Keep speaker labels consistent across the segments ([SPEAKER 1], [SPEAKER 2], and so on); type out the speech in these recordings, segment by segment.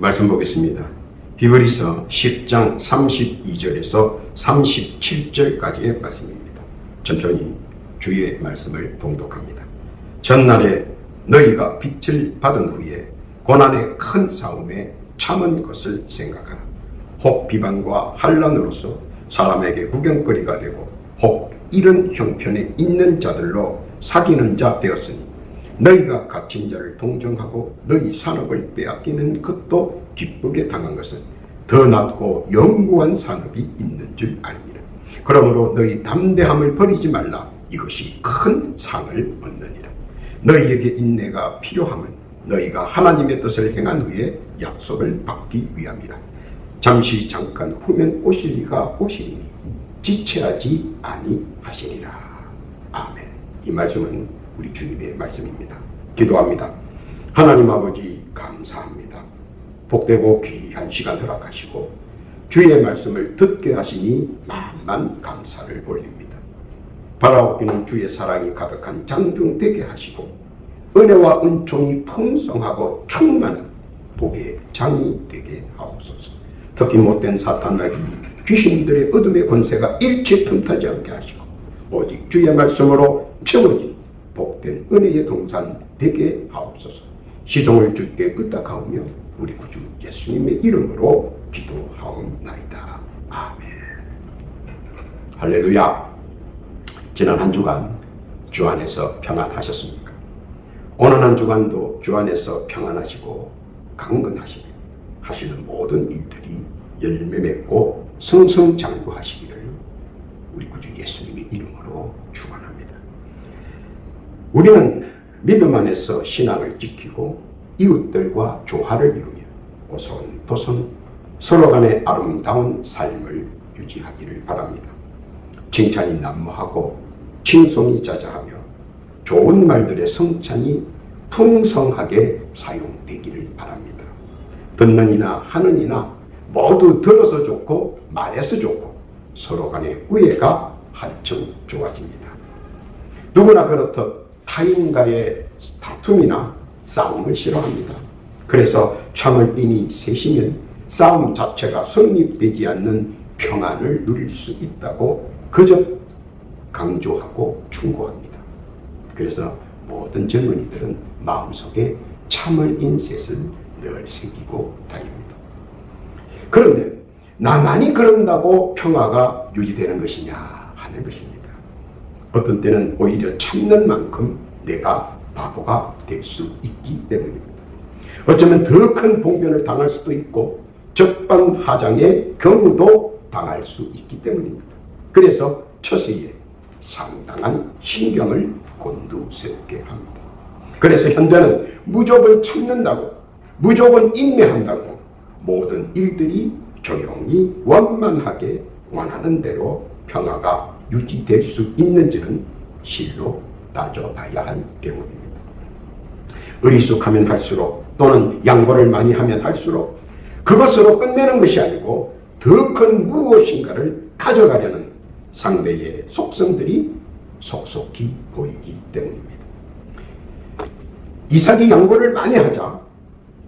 [SPEAKER 1] 말씀 보겠습니다. 히브리서 10장 32절에서 37절까지의 말씀입니다. 천천히 주의 말씀을 봉독합니다. 전날에 너희가 빛을 받은 후에 고난의 큰 싸움에 참은 것을 생각하라. 혹 비방과 환난으로서 사람에게 구경거리가 되고 혹 이런 형편에 있는 자들로 사귀는 자 되었으니 너희가 갇힌 자를 동정하고 너희 산업을 빼앗기는 것도 기쁘게 당한 것은 더 낫고 영구한 산업이 있는 줄 알미라. 그러므로 너희 담대함을 버리지 말라. 이것이 큰 상을 얻느니라. 너희에게 인내가 필요함은 너희가 하나님의 뜻을 행한 후에 약속을 받기 위함이라. 잠시 잠깐 후면 오시리가 오시리니 지체하지 아니하시리라. 아멘. 이 말씀은 우리 주님의 말씀입니다. 기도합니다. 하나님 아버지 감사합니다. 복되고 귀한 시간 허락하시고 주의 말씀을 듣게 하시니 만만 감사를 올립니다. 바라옵기는 주의 사랑이 가득한 장중 되게 하시고 은혜와 은총이 풍성하고 충만한 복의 장이 되게 하옵소서. 특히 못된 사탄나기 귀신들의 어둠의 권세가 일체 틈타지 않게 하시고 오직 주의 말씀으로 채워진 복된 은혜의 동산 되게 하옵소서. 시종을 주께 의탁하오며 우리 구주 예수님의 이름으로 기도하옵나이다. 아멘. 할렐루야. 지난 한 주간 주 안에서 평안하셨습니까? 오늘 한 주간도 주 안에서 평안하시고 강건하시며 하시는 모든 일들이 열매 맺고 승승장구하시기를 우리 구주 예수님의 이름으로 축원합니다. 우리는 믿음 안에서 신앙을 지키고 이웃들과 조화를 이루며 오손도손 서로 간의 아름다운 삶을 유지하기를 바랍니다. 칭찬이 난무하고 칭송이 자자하며 좋은 말들의 성찬이 풍성하게 사용되기를 바랍니다. 듣는 이나 하는 이나 모두 들어서 좋고 말해서 좋고 서로 간의 우애가 한층 좋아집니다. 누구나 그렇듯 타인과의 다툼이나 싸움을 싫어합니다. 그래서 참을 인이 셋이면 싸움 자체가 성립되지 않는 평안을 누릴 수 있다고 그저 강조하고 충고합니다. 그래서 모든 젊은이들은 마음속에 참을 인셋을 늘 새기고 다닙니다. 그런데 나만이 그런다고 평화가 유지되는 것이냐 하는 것입니다. 어떤 때는 오히려 참는 만큼 내가 바보가 될 수 있기 때문입니다. 어쩌면 더 큰 봉변을 당할 수도 있고 적반하장의 경우도 당할 수 있기 때문입니다. 그래서 처세에 상당한 신경을 곤두세우게 합니다. 그래서 현대는 무조건 참는다고, 무조건 인내한다고 모든 일들이 조용히 원만하게 원하는 대로 평화가 유지될 수 있는지는 실로 따져봐야 할 경우입니다. 어리숙하면 할수록 또는 양보를 많이 하면 할수록 그것으로 끝내는 것이 아니고 더 큰 무엇인가를 가져가려는 상대의 속성들이 속속히 보이기 때문입니다. 이삭이 양보를 많이 하자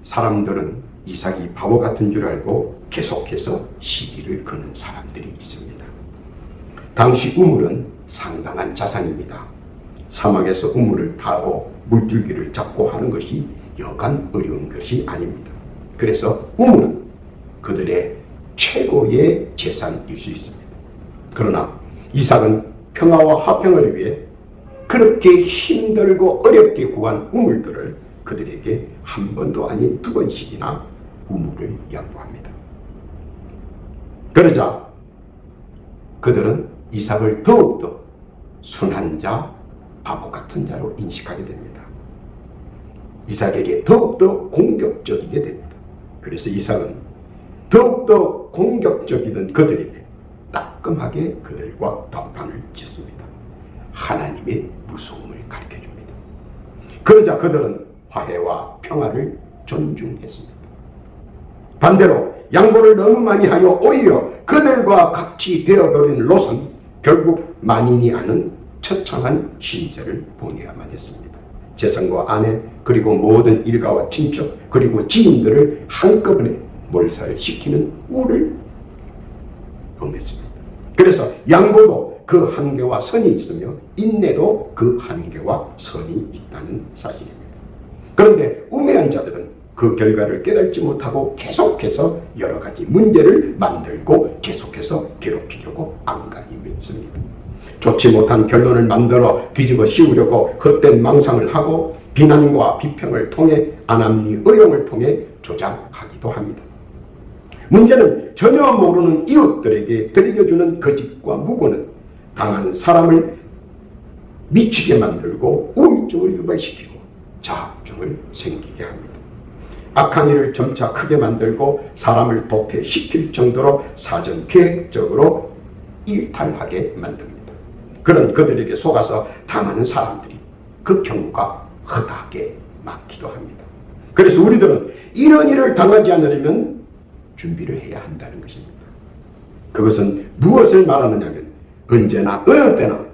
[SPEAKER 1] 사람들은 이삭이 바보 같은 줄 알고 계속해서 시기를 거는 사람들이 있습니다. 당시 우물은 상당한 자산입니다. 사막에서 우물을 타고 물줄기를 잡고 하는 것이 여간 어려운 것이 아닙니다. 그래서 우물은 그들의 최고의 재산일 수 있습니다. 그러나 이삭은 평화와 화평을 위해 그렇게 힘들고 어렵게 구한 우물들을 그들에게 한 번도 아닌 두 번씩이나 우물을 양보합니다. 그러자 그들은 이삭을 더욱더 순한 자, 바보 같은 자로 인식하게 됩니다. 이삭에게 더욱더 공격적이게 됩니다. 그래서 이삭은 더욱더 공격적이던 그들에게 따끔하게 그들과 단판을 짓습니다. 하나님의 무서움을 가르쳐줍니다. 그러자 그들은 화해와 평화를 존중했습니다. 반대로 양보를 너무 많이 하여 오히려 그들과 같이 되어버린 롯은 결국 만인이 아는 처참한 신세를 보내야만 했습니다. 재산과 아내, 그리고 모든 일가와 친척, 그리고 지인들을 한꺼번에 몰살시키는 우를 범했습니다. 그래서 양보도 그 한계와 선이 있으며 인내도 그 한계와 선이 있다는 사실입니다. 그런데 우매한 자들은 그 결과를 깨닫지 못하고 계속해서 여러 가지 문제를 만들고 계속해서 괴롭히려고 안간힘을 씁니다. 좋지 못한 결론을 만들어 뒤집어 씌우려고 헛된 망상을 하고 비난과 비평을 통해 안합리 의용을 통해 조작하기도 합니다. 문제는 전혀 모르는 이웃들에게 들려주는 거짓과 무고는 당하는 사람을 미치게 만들고 우울증을 유발시키고 자학증을 생기게 합니다. 악한 일을 점차 크게 만들고 사람을 도태시킬 정도로 사전 계획적으로 일탈하게 만듭니다. 그런 그들에게 속아서 당하는 사람들이 그 경우가 허다하게 많기도 합니다. 그래서 우리들은 이런 일을 당하지 않으려면 준비를 해야 한다는 것입니다. 그것은 무엇을 말하느냐면 언제나 어느 때나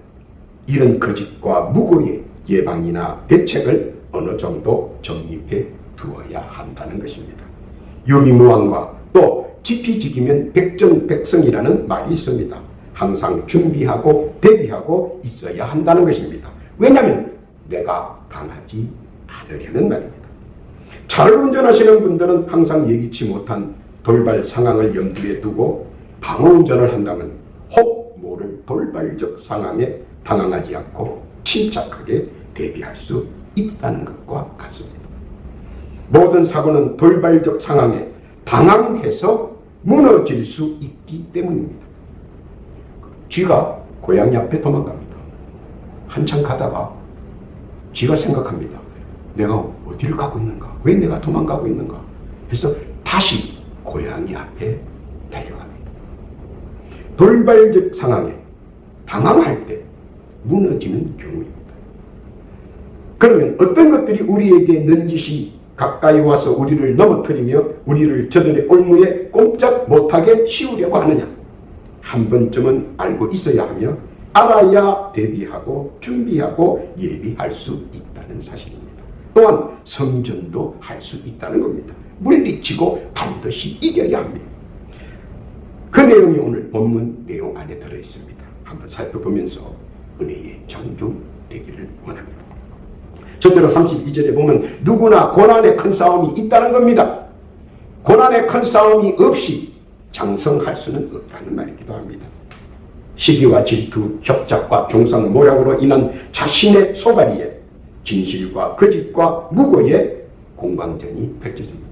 [SPEAKER 1] 이런 거짓과 무고의 예방이나 대책을 어느 정도 정립해 두어야 한다는 것입니다. 유비무왕과 또 지피지기면 백전백승이라는 말이 있습니다. 항상 준비하고 대비하고 있어야 한다는 것입니다. 왜냐하면 내가 당하지 않으려는 말입니다. 차를 운전하시는 분들은 항상 예기치 못한 돌발 상황을 염두에 두고 방어운전을 한다면 혹 모를 돌발적 상황에 당황하지 않고 침착하게 대비할 수 있다는 것과 같습니다. 모든 사고는 돌발적 상황에 당황해서 무너질 수 있기 때문입니다. 쥐가 고양이 앞에 도망갑니다. 한참 가다가 쥐가 생각합니다. 내가 어디를 가고 있는가? 왜 내가 도망가고 있는가? 그래서 다시 고양이 앞에 달려갑니다. 돌발적 상황에 당황할 때 무너지는 경우입니다. 그러면 어떤 것들이 우리에게 넌지시 가까이 와서 우리를 넘어뜨리며 우리를 저들의 올무에 꼼짝 못하게 씌우려고 하느냐? 한 번쯤은 알고 있어야 하며 알아야 대비하고 준비하고 예비할 수 있다는 사실입니다. 또한 성전도 할 수 있다는 겁니다. 물리치고 반드시 이겨야 합니다. 그 내용이 오늘 본문 내용 안에 들어있습니다. 한번 살펴보면서 은혜의 장중 되기를 원합니다. 첫째로 32절에 보면 누구나 고난의 큰 싸움이 있다는 겁니다. 고난의 큰 싸움이 없이 장성할 수는 없다는 말이기도 합니다. 시기와 질투, 협작과 중상 모략으로 인한 자신의 소가리에 진실과 거짓과 무고의 공방전이 펼쳐집니다.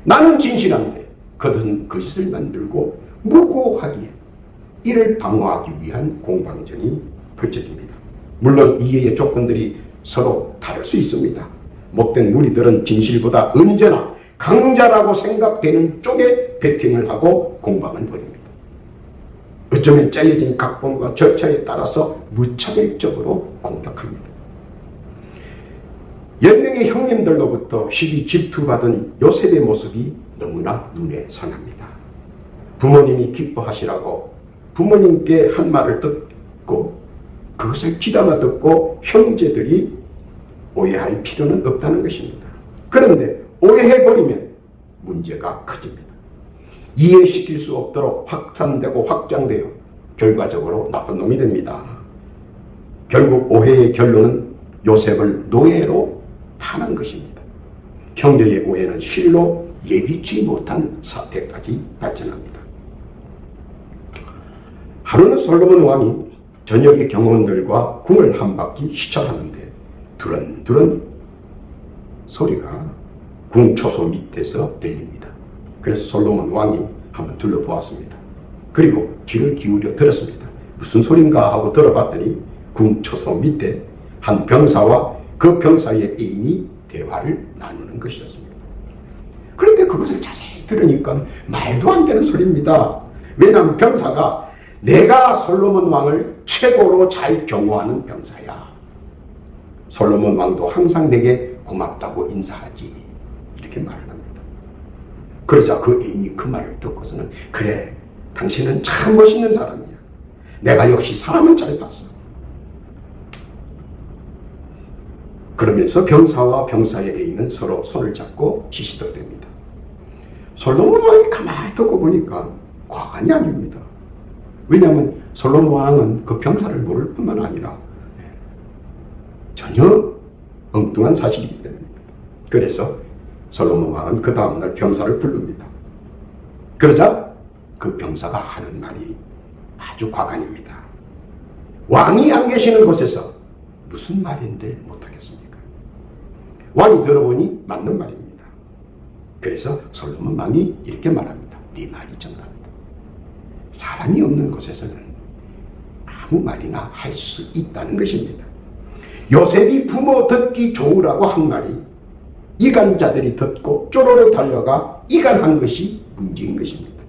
[SPEAKER 1] 나는 진실한데 그들은 거짓을 만들고 무고하기에 이를 방어하기 위한 공방전이 펼쳐집니다. 물론 이해의 조건들이 서로 다를 수 있습니다. 못된 무리들은 진실보다 언제나 강자라고 생각되는 쪽에 배팅을 하고 공방을 벌입니다. 어쩌면 짜여진 각본과 절차에 따라서 무차별적으로 공격합니다. 10명의 형님들로부터 시기 질투받은 요셉의 모습이 너무나 눈에 선합니다. 부모님이 기뻐하시라고 부모님께 한 말을 듣고 그것을 귀담아 듣고 형제들이 오해할 필요는 없다는 것입니다. 그런데 오해해버리면 문제가 커집니다. 이해시킬 수 없도록 확산되고 확장되어 결과적으로 나쁜 놈이 됩니다. 결국 오해의 결론은 요셉을 노예로 파는 것입니다. 형제의 오해는 실로 예기치 못한 사태까지 발전합니다. 하루는 솔로몬 왕이 저녁의 경호원들과 궁을 한 바퀴 시찰하는데 두런두런 소리가 궁 초소 밑에서 들립니다. 그래서 솔로몬 왕이 한번 둘러보았습니다. 그리고 귀를 기울여 들었습니다. 무슨 소린가 하고 들어봤더니 궁 초소 밑에 한 병사와 그 병사의 애인이 대화를 나누는 것이었습니다. 그런데 그것을 자세히 들으니까 말도 안 되는 소리입니다. 왜냐하면 병사가 내가 솔로몬 왕을 최고로 잘 경호하는 병사야. 솔로몬 왕도 항상 내게 고맙다고 인사하지. 이렇게 말을 합니다. 그러자 그 애인이 그 말을 듣고서는 그래, 당신은 참 멋있는 사람이야. 내가 역시 사람은 잘 봤어. 그러면서 병사와 병사의 A는 서로 손을 잡고 시시덕댑니다. 솔로몬 왕이 가만히 듣고 보니까 과간이 아닙니다. 왜냐하면 솔로몬 왕은 그 병사를 모를 뿐만 아니라 전혀 엉뚱한 사실이기 때문입니다. 그래서 솔로몬 왕은 그 다음날 병사를 부릅니다. 그러자 그 병사가 하는 말이 아주 과간입니다. 왕이 안 계시는 곳에서 무슨 말인들 못하겠습니까? 왕이 들어보니 맞는 말입니다. 그래서 솔로몬 왕이 이렇게 말합니다. 네 말이 정답이다. 사람이 없는 곳에서는 아무 말이나 할 수 있다는 것입니다. 요셉이 부모 듣기 좋으라고 한 말이 이간자들이 듣고 쪼로로 달려가 이간한 것이 문제인 것입니다.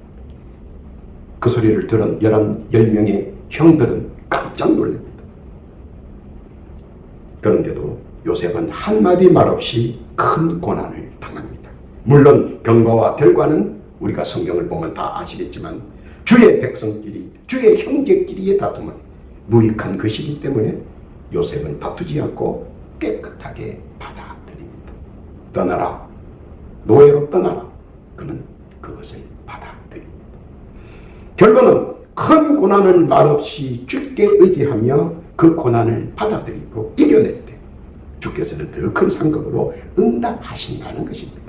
[SPEAKER 1] 그 소리를 들은 10명의 형들은 깜짝 놀랍니다. 그런데도 요셉은 한마디 말 없이 큰 고난을 당합니다. 물론 결과와 결과는 우리가 성경을 보면 다 아시겠지만 주의 백성끼리, 주의 형제끼리의 다툼은 무익한 것이기 때문에 요셉은 다투지 않고 깨끗하게 받아들입니다. 떠나라, 노예로 떠나라. 그는 그것을 받아들입니다. 결론은 큰 고난을 말없이 주께 의지하며 그 고난을 받아들이고 이겨낼 때 주께서는 더 큰 상급으로 응답하신다는 것입니다.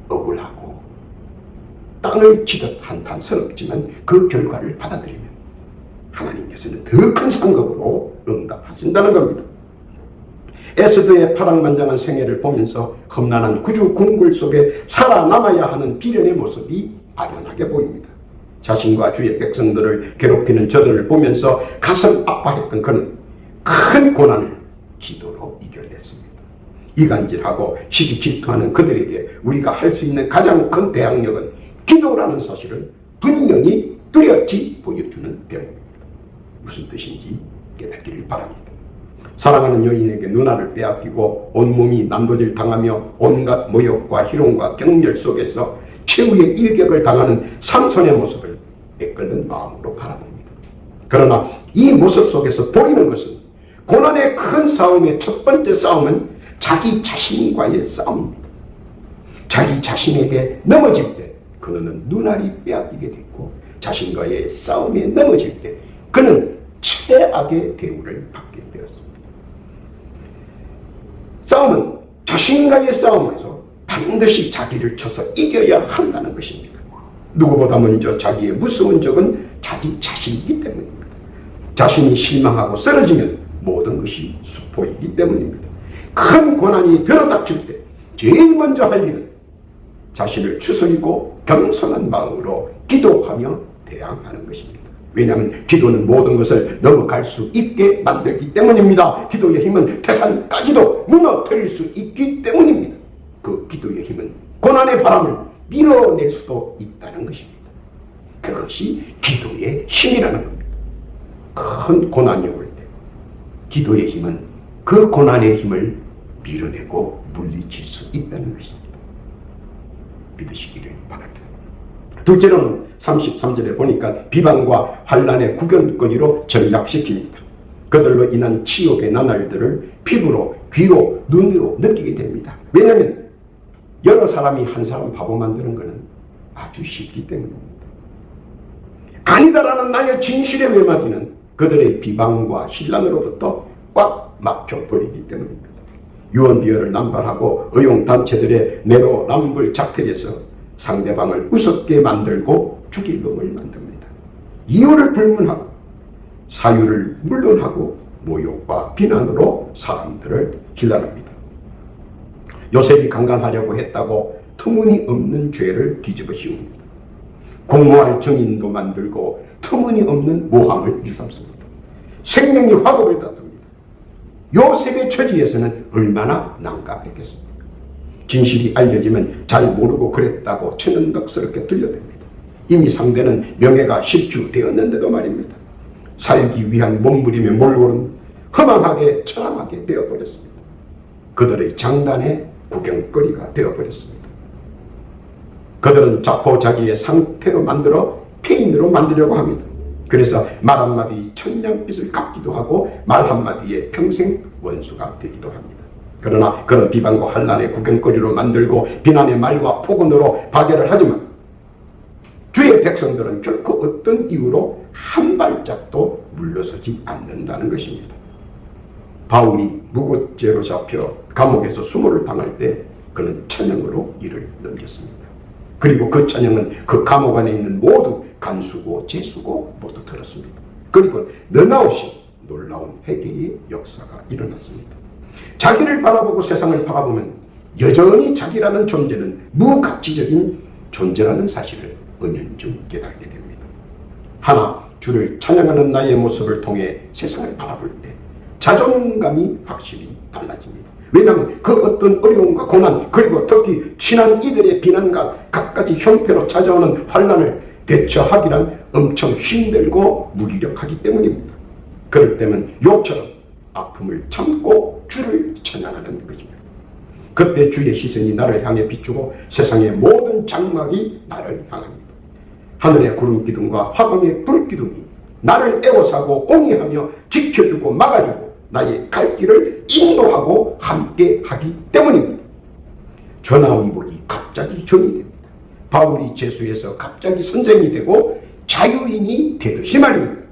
[SPEAKER 1] 억울하고 땅을 치듯 한탄스럽지만 그 결과를 받아들이면 하나님께서는 더 큰 상급으로 응답하신다는 겁니다. 에스더의 파랑만장한 생애를 보면서 험난한 구주 궁굴 속에 살아남아야 하는 비련의 모습이 아련하게 보입니다. 자신과 주의 백성들을 괴롭히는 저들을 보면서 가슴 아파했던 그는 큰 고난을 기도로 이겨냈습니다. 이간질하고 시기 질투하는 그들에게 우리가 할 수 있는 가장 큰 대항력은 기도라는 사실을 분명히 뚜렷이 보여주는 배움입니다. 무슨 뜻인지 깨닫기를 바랍니다. 사랑하는 여인에게 누나를 빼앗기고 온몸이 난도질 당하며 온갖 모욕과 희롱과 경멸 속에서 최후의 일격을 당하는 삼손의 모습을 애끓는 마음으로 바라봅니다. 그러나 이 모습 속에서 보이는 것은 고난의 큰 싸움의 첫 번째 싸움은 자기 자신과의 싸움입니다. 자기 자신에게 넘어질 때 그는 눈알이 빼앗기게 됐고 자신과의 싸움에 넘어질 때 그는 최악의 대우를 받게 되었습니다. 싸움은 자신과의 싸움에서 반드시 자기를 쳐서 이겨야 한다는 것입니다. 누구보다 먼저 자기의 무서운 적은 자기 자신이기 때문입니다. 자신이 실망하고 쓰러지면 모든 것이 수포이기 때문입니다. 큰 고난이 들어닥칠 때 제일 먼저 할 일은 자신을 추스리고 겸손한 마음으로 기도하며 대항하는 것입니다. 왜냐하면 기도는 모든 것을 넘어갈 수 있게 만들기 때문입니다. 기도의 힘은 태산까지도 무너뜨릴 수 있기 때문입니다. 그 기도의 힘은 고난의 바람을 밀어낼 수도 있다는 것입니다. 그것이 기도의 힘이라는 겁니다. 큰 고난이 올 때 기도의 힘은 그 고난의 힘을 밀어내고 물리칠 수 있다는 것입니다. 믿으시기를 바랍니다. 둘째로는 33절에 보니까 비방과 환난의 구경거리로 전락시킵니다. 그들로 인한 치욕의 나날들을 피부로, 귀로, 눈으로 느끼게 됩니다. 왜냐하면 여러 사람이 한 사람 바보 만드는 것은 아주 쉽기 때문입니다. 아니다라는 나의 진실의 외마디는 그들의 비방과 신랑으로부터 꽉 막혀버리기 때문입니다. 유언비어를 남발하고 의용단체들의 내로남불 작택에서 상대방을 우습게 만들고 죽일 놈을 만듭니다. 이유를 불문하고 사유를 물론하고 모욕과 비난으로 사람들을 길러냅니다. 요셉이 강간하려고 했다고 터무니없는 죄를 뒤집어 씌웁니다. 공모할 정인도 만들고 터무니없는 모함을 일삼습니다. 생명이 화급을 다툽니다. 요셉의 처지에서는 얼마나 난감했겠습니까? 진실이 알려지면 잘 모르고 그랬다고 천연덕스럽게 들려댑니다. 이미 상대는 명예가 실추되었는데도 말입니다. 살기 위한 몸부림에 몰고는 허망하게 처참하게 되어버렸습니다. 그들의 장단의 구경거리가 되어버렸습니다. 그들은 자포자기의 상태로 만들어 폐인으로 만들려고 합니다. 그래서 말 한마디 천냥빚을 갚기도 하고 말 한마디에 평생 원수가 되기도 합니다. 그러나 그런 비방과 환난의 구경거리로 만들고 비난의 말과 폭언으로 파괴를 하지만 주의 백성들은 결코 어떤 이유로 한 발짝도 물러서지 않는다는 것입니다. 바울이 무고죄로 잡혀 감옥에서 수모를 당할 때 그는 찬양으로 이를 넘겼습니다. 그리고 그 찬양은 그 감옥 안에 있는 모두 간수고 제수고 모두 들었습니다. 그리고 너나없이 놀라운 회개의 역사가 일어났습니다. 자기를 바라보고 세상을 바라보면 여전히 자기라는 존재는 무가치적인 존재라는 사실을 은연중 깨닫게 됩니다. 하나 주를 찬양하는 나의 모습을 통해 세상을 바라볼 때 자존감이 확실히 달라집니다. 왜냐하면 그 어떤 어려움과 고난 그리고 특히 친한 이들의 비난과 갖가지 형태로 찾아오는 환난을 대처하기란 엄청 힘들고 무기력하기 때문입니다. 그럴 때면 욥처럼 아픔을 참고 주를 찬양하는 것입니다. 그때 주의 희생이 나를 향해 비추고 세상의 모든 장막이 나를 향합니다. 하늘의 구름 기둥과 화강의 불 기둥이 나를 애워싸고 옹이하며 지켜주고 막아주고 나의 갈 길을 인도하고 함께 하기 때문입니다. 전하위복이 갑자기 정이 됩니다. 바울이 제수에서 갑자기 선생이 되고 자유인이 되듯이 말입니다.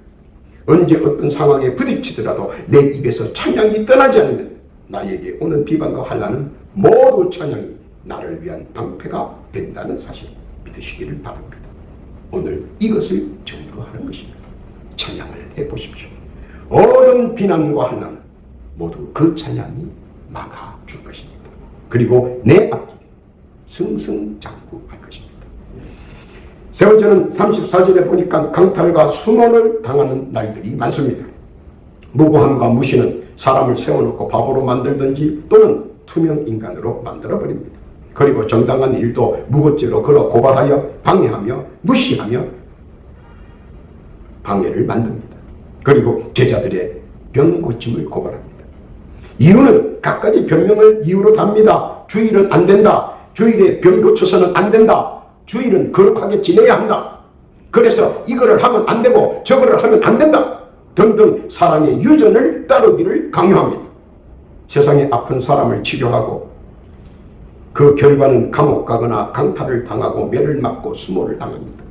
[SPEAKER 1] 언제 어떤 상황에 부딪히더라도 내 입에서 찬양이 떠나지 않으면 나에게 오는 비방과 환난은 모두 찬양이 나를 위한 방패가 된다는 사실 믿으시기를 바랍니다. 오늘 이것을 전도하는 것입니다. 찬양을 해보십시오. 어떤 비난과 환난은 모두 그 찬양이 막아줄 것입니다. 그리고 내 앞길에 승승장구할 것입니다. 세 번째는 34절에 보니까 강탈과 수모를 당하는 날들이 많습니다. 무고함과 무시는 사람을 세워놓고 바보로 만들든지 또는 투명인간으로 만들어버립니다. 그리고 정당한 일도 무고죄로 걸어 고발하여 방해하며 무시하며 방해를 만듭니다. 그리고 제자들의 병고침을 고발합니다. 이유는 갖가지 변명을 이유로 답니다. 주일은 안 된다. 주일에 병 고쳐서는 안 된다. 주일은 거룩하게 지내야 한다. 그래서 이거를 하면 안 되고 저거를 하면 안 된다. 등등 사람의 유전을 따르기를 강요합니다. 세상에 아픈 사람을 치료하고 그 결과는 감옥 가거나 강탈을 당하고 매를 맞고 수모를 당합니다.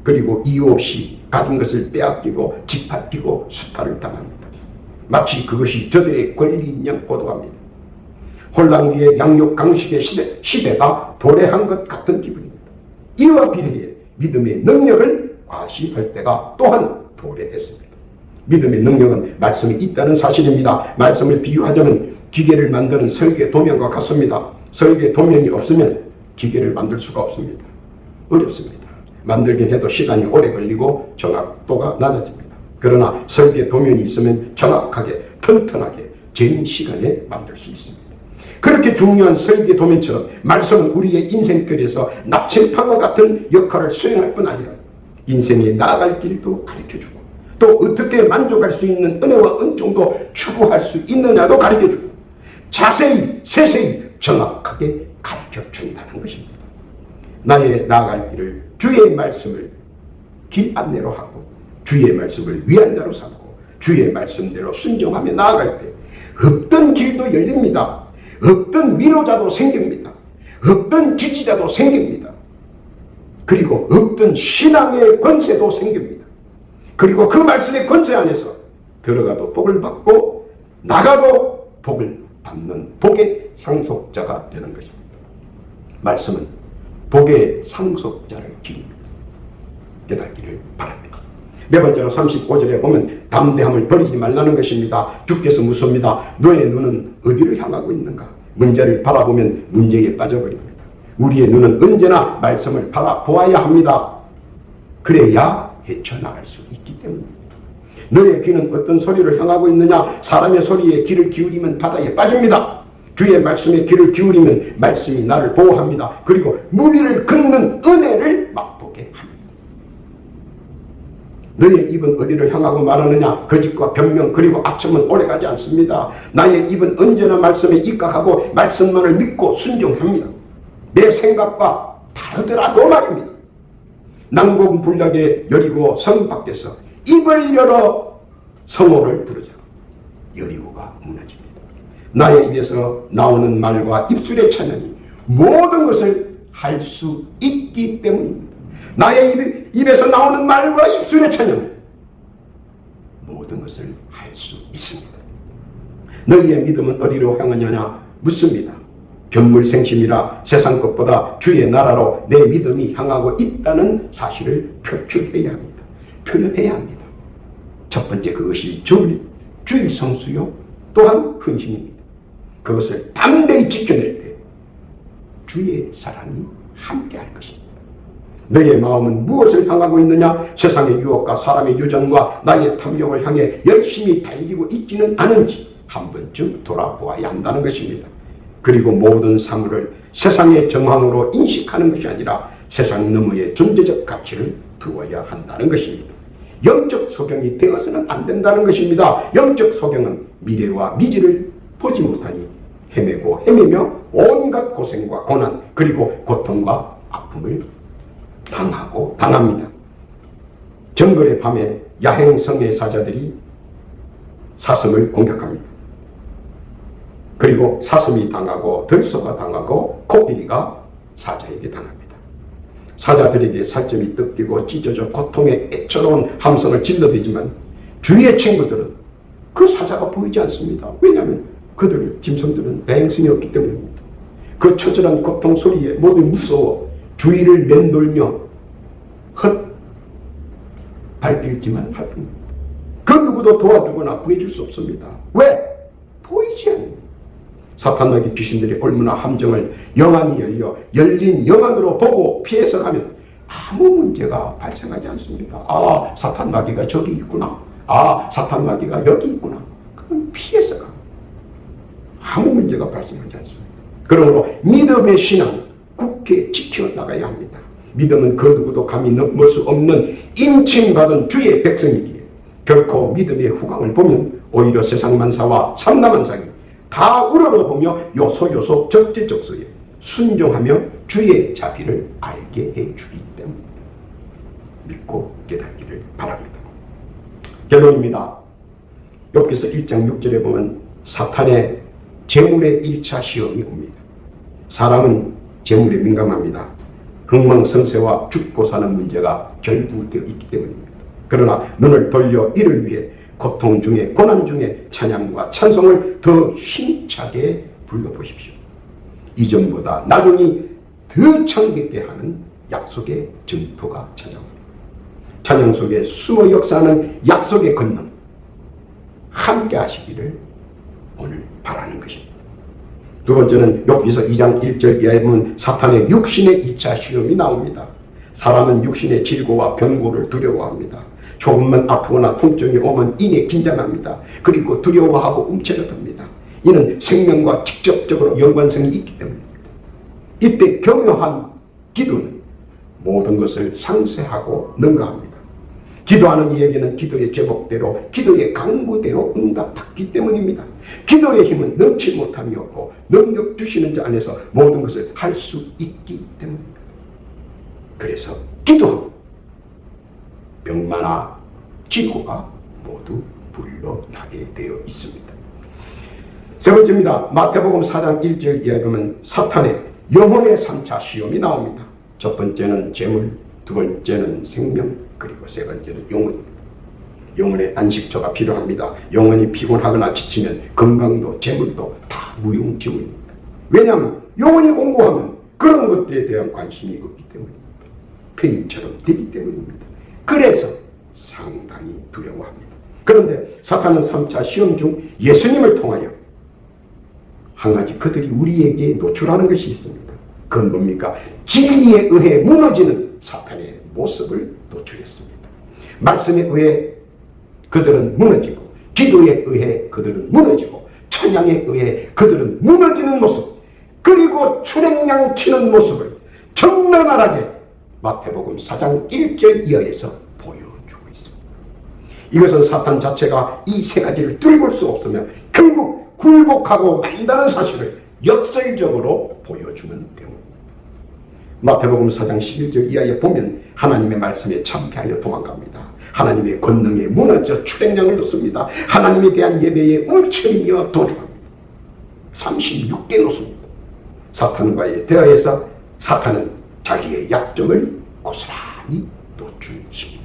[SPEAKER 1] 그리고 이유 없이 가진 것을 빼앗기고 짓밟히고 수탈을 당합니다. 마치 그것이 저들의 권리인 양 보도합니다. 혼란 위에 양육 강식의 시대가 도래한 것 같은 기분입니다. 이와 비례해 믿음의 능력을 과시할 때가 또한 도래했습니다. 믿음의 능력은 말씀이 있다는 사실입니다. 말씀을 비유하자면 기계를 만드는 설계 도면과 같습니다. 설계 도면이 없으면 기계를 만들 수가 없습니다. 어렵습니다. 만들긴 해도 시간이 오래 걸리고 정확도가 낮아집니다. 그러나 설계 도면이 있으면 정확하게 튼튼하게 제 시간에 만들 수 있습니다. 그렇게 중요한 설계 도면처럼 말씀은 우리의 인생길에서 나침판과 같은 역할을 수행할 뿐 아니라 인생에 나아갈 길도 가르쳐주고 또 어떻게 만족할 수 있는 은혜와 은총도 추구할 수 있느냐도 가르쳐주고 자세히 세세히 정확하게 가르쳐준다는 것입니다. 나의 나아갈 길을 주의 말씀을 길 안내로 하고 주의 말씀을 위안자로 삼고 주의 말씀대로 순종하며 나아갈 때 없던 길도 열립니다. 없던 위로자도 생깁니다. 없던 지지자도 생깁니다. 그리고 없던 신앙의 권세도 생깁니다. 그리고 그 말씀의 권세 안에서 들어가도 복을 받고 나가도 복을 받는 복의 상속자가 되는 것입니다. 말씀은 복의 상속자를 기립니다. 깨닫기를 바랍니다. 네 번째로 35절에 보면 담대함을 버리지 말라는 것입니다. 주께서 묻습니다. 너의 눈은 어디를 향하고 있는가? 문제를 바라보면 문제에 빠져버립니다. 우리의 눈은 언제나 말씀을 바라보아야 합니다. 그래야 헤쳐나갈 수 있기 때문입니다. 너의 귀는 어떤 소리를 향하고 있느냐? 사람의 소리에 귀를 기울이면 바다에 빠집니다. 주의 말씀에 귀를 기울이면 말씀이 나를 보호합니다. 그리고 물 위를 걷는 은혜를 맛보게 합니다. 너의 입은 어디를 향하고 말하느냐? 거짓과 변명 그리고 악청은 오래가지 않습니다. 나의 입은 언제나 말씀에 입각하고 말씀만을 믿고 순종합니다. 내 생각과 다르더라도 말입니다. 난공불락의 여리고 성 밖에서 입을 열어 성호를 부르자 여리고가 무너집니다. 나의 입에서 나오는 말과 입술의 찬양이 모든 것을 할 수 있기 때문입니다. 나의 입에서 나오는 말과 입술의 찬양은 모든 것을 할 수 있습니다. 너희의 믿음은 어디로 향하느냐 묻습니다. 견물생심이라 세상 것보다 주의 나라로 내 믿음이 향하고 있다는 사실을 표출해야 합니다. 표현해야 합니다. 첫 번째, 그것이 주일 성수요 또한 헌신입니다. 그것을 담대히 지켜낼 때 주의 사랑이 함께할 것입니다. 너의 마음은 무엇을 향하고 있느냐? 세상의 유혹과 사람의 유전과 나의 탐욕을 향해 열심히 달리고 있지는 않은지 한 번쯤 돌아보아야 한다는 것입니다. 그리고 모든 사물을 세상의 정황으로 인식하는 것이 아니라 세상 너머의 존재적 가치를 두어야 한다는 것입니다. 영적 소경이 되어서는 안 된다는 것입니다. 영적 소경은 미래와 미지를 보지 못하니 헤매고 헤매며 온갖 고생과 고난 그리고 고통과 아픔을 당합니다. 정글의 밤에 야행 성의 사자들이 사슴을 공격합니다. 그리고 사슴이 당하고 들소가 당하고 코끼리가 사자에게 당합니다. 사자들에게 살점이 뜯기고 찢어져 고통의 애처로운 함성을 질러대지만 주위의 친구들은 그 사자가 보이지 않습니다. 왜냐하면 그들 짐승들은 야행성이 없기 때문입니다. 그 처절한 고통 소리에 모두 무서워 주위를 맴돌며 발길지만 할 뿐입니다. 그 누구도 도와주거나 구해줄 수 없습니다. 왜? 보이지 않는 사탄마귀 귀신들이 얼마나 함정을 영안이 열린 영안으로 보고 피해서 가면 아무 문제가 발생하지 않습니다. 아, 사탄마귀가 저기 있구나. 아, 사탄마귀가 여기 있구나. 그럼 피해서 가. 아무 문제가 발생하지 않습니다. 그러므로 믿음의 신앙 굳게 지켜나가야 합니다. 믿음은 그 누구도 감히 넘을 수 없는 인칭받은 주의 백성이기에 결코 믿음의 후광을 보면 오히려 세상 만사와 삼라만상이 다 우러러보며 요소요소 적재적소에 순종하며 주의 자비를 알게 해주기 때문에 믿고 깨닫기를 바랍니다. 결론입니다. 욥기서 1장 6절에 보면 사탄의 재물의 1차 시험이 옵니다. 사람은 재물에 민감합니다. 흥망성쇠와 죽고 사는 문제가 결부되어 있기 때문입니다. 그러나 눈을 돌려 이를 위해 고통 중에 고난 중에 찬양과 찬송을 더 힘차게 불러보십시오. 이전보다 나중이 더 창백게 하는 약속의 증표가 찾아옵니다. 찬양 속에 숨어 역사하는 약속의 권능 함께 하시기를 오늘 바라는 것입니다. 두 번째는 욥기서 2장 1절 이하에 보면 사탄의 육신의 2차 시험이 나옵니다. 사람은 육신의 질고와 병고를 두려워합니다. 조금만 아프거나 통증이 오면 이내 긴장합니다. 그리고 두려워하고 움츠러듭니다. 이는 생명과 직접적으로 연관성이 있기 때문입니다. 이때 교묘한 기도는 모든 것을 상쇄하고 능가합니다. 기도하는 이에게는 기도의 제목대로 기도의 강구대로 응답받기 때문입니다. 기도의 힘은 넘치 못함이 없고 능력 주시는 자 안에서 모든 것을 할 수 있기 때문입니다. 그래서 기도하고 병마나 지고가 모두 물러나게 되어 있습니다. 세 번째입니다. 마태복음 4장 1절 이하에 보면 사탄의 영혼의 3차 시험이 나옵니다. 첫 번째는 재물, 두 번째는 생명, 그리고 세 번째는 영혼입니다. 영혼의 안식처가 필요합니다. 영혼이 피곤하거나 지치면 건강도 재물도 다 무용지물입니다. 왜냐하면 영혼이 공고하면 그런 것들에 대한 관심이 없기 때문입니다. 폐인처럼 되기 때문입니다. 그래서 상당히 두려워합니다. 그런데 사탄은 3차 시험 중 예수님을 통하여 한 가지 그들이 우리에게 노출하는 것이 있습니다. 그건 뭡니까? 진리에 의해 무너지는 사탄의 모습을 노출했습니다. 말씀에 의해 그들은 무너지고 기도에 의해 그들은 무너지고 찬양에 의해 그들은 무너지는 모습 그리고 출행량 치는 모습을 적나라하게 마태복음 4장 1절 이하에서 보여주고 있습니다. 이것은 사탄 자체가 이 세 가지를 뚫을 수 없으며 결국 굴복하고 만다는 사실을 역설적으로 보여주는 경우입니다. 마태복음 4장 11절 이하에 보면 하나님의 말씀에 참패하여 도망갑니다. 하나님의 권능에 무너져 출행량을 놓습니다. 하나님에 대한 예배에 움츠리며 도주합니다. 36개 놓습니다. 사탄과의 대화에서 사탄은 자기의 약점을 고스란히 노출시킵니다.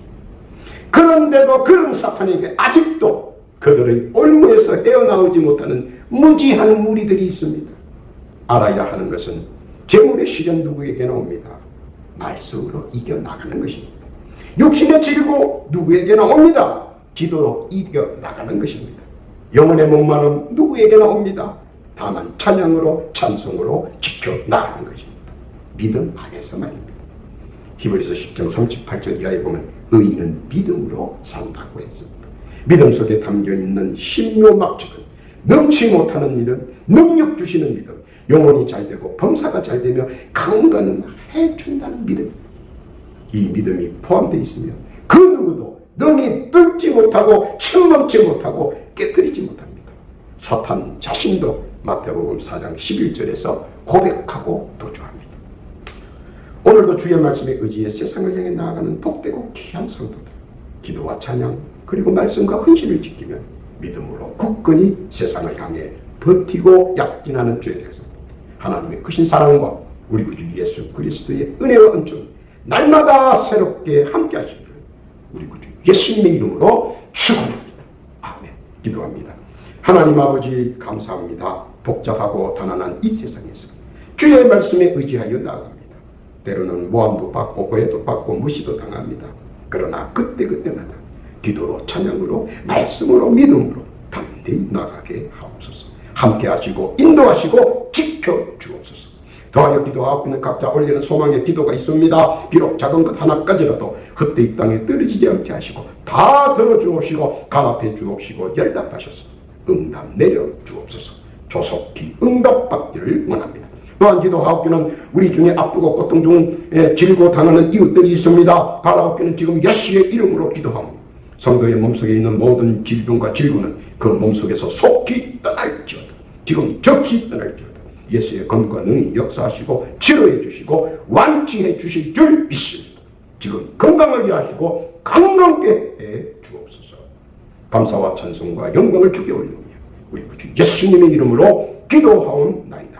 [SPEAKER 1] 그런데도 그런 사탄에게 아직도 그들의 올무에서 헤어나오지 못하는 무지한 무리들이 있습니다. 알아야 하는 것은 재물의 시련 누구에게나 옵니다. 말씀으로 이겨나가는 것입니다. 육신의 질고 누구에게나 옵니다. 기도로 이겨나가는 것입니다. 영혼의 목마름 누구에게나 옵니다. 다만 찬양으로 찬송으로 지켜나가는 것입니다. 믿음 안에서 말입니다. 히브리서 10장 38절 이하에 보면 의인은 믿음으로 산다고 했습니다. 믿음 속에 담겨있는 신묘막측은 넘치 못하는 믿음, 능력 주시는 믿음, 영혼이 잘되고 범사가 잘되며 강건해준다는 믿음. 이 믿음이 포함되어 있으면 그 누구도 능히 뚫지 못하고 침범치 못하고 깨뜨리지 못합니다. 사탄 자신도 마태복음 4장 11절에서 고백하고 도주합니다. 오늘도 주의 말씀에 의지해 세상을 향해 나아가는 복되고 귀한 성도들, 기도와 찬양 그리고 말씀과 헌신을 지키면 믿음으로 굳건히 세상을 향해 버티고 약진하는 주의 백성, 하나님의 크신 사랑과 우리 구주 예수 그리스도의 은혜와 은총 날마다 새롭게 함께 하시기를 우리 구주 예수님의 이름으로 축원합니다. 아멘. 기도합니다. 하나님 아버지 감사합니다. 복잡하고 가난한 이 세상에서 주의 말씀에 의지하여 나아갑니다. 때로는 모함도 받고 오해도 받고 무시도 당합니다. 그러나 그때그때마다 기도로 찬양으로 말씀으로 믿음으로 담대히 나가게 하옵소서. 함께 하시고 인도하시고 지켜주옵소서. 더하여 기도하고 있는 각자 올리는 소망의 기도가 있습니다. 비록 작은 것 하나까지라도 헛되이 땅에 떨어지지 않게 하시고 다 들어주옵시고 간합해 주옵시고 열답하셔서 응답 내려 주옵소서. 조속히 응답받기를 원합니다. 또한 기도하옵기는 우리 중에 아프고 고통 중에 질고 당하는 이웃들이 있습니다. 바라옵기는 지금 예수의 이름으로 기도합니다. 성도의 몸속에 있는 모든 질병과 질고는 그 몸속에서 속히 떠날지어다. 지금 즉시 떠날지어다. 예수의 건강 능히 역사하시고 치료해 주시고 완치해 주실 줄 믿습니다. 지금 건강하게 하시고 강건케 해 주옵소서. 감사와 찬송과 영광을 주께 올리오며 우리 구주 예수님의 이름으로 기도하옵나이다.